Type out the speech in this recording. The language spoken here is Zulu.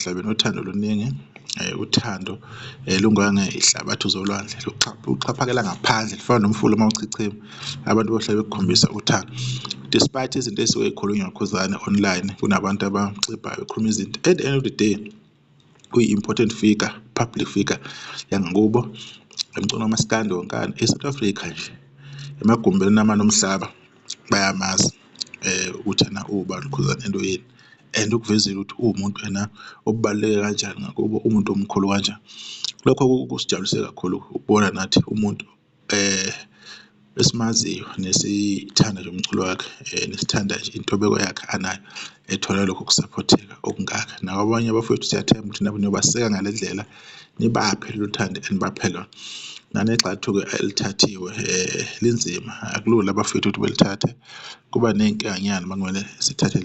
emhlabeni, uthando oluningi, uthando lunganga ihlabathi zolwandle, luxhaphakela ngaphandle, lifana nomfula mawuchichima. Abantu bahlale bekukhombisa uthando despite izinto ezisuke zikhulunywa ngokhuzane online. Kunabantu abaxebayo bekhuluma izinto. At the end of the day, kuyi-important figure, public figure yangakubo, emculo kamaskandi wonkana eSouth Africa nje, emagumbini amanye omhlaba bayamazi ukuthi yena ubani uKhuzani Entweni, and ukuvezela ukuthi uwumuntu yena obaluleke kanjani ngakubo, umuntu omkhulu kanjani. Lokho kusijabulise kakhulu ukubona nathi umuntu esimaziyo nesithanda nje umculo wakhe, nesithanda nje intobeko yakhe anayo, ethola lokho kusupporteka okungaka. Nakwabanye abafowethu siyathemba ukuthi nabo niyobaseka ngale ndlela, nibaphe lolu thando enibaphe lona. Nanexathu-ke elithathiwe linzima, akulula abafowethu ukuthi belithathe, kuba ney'nkinganyana uma kumele sithathe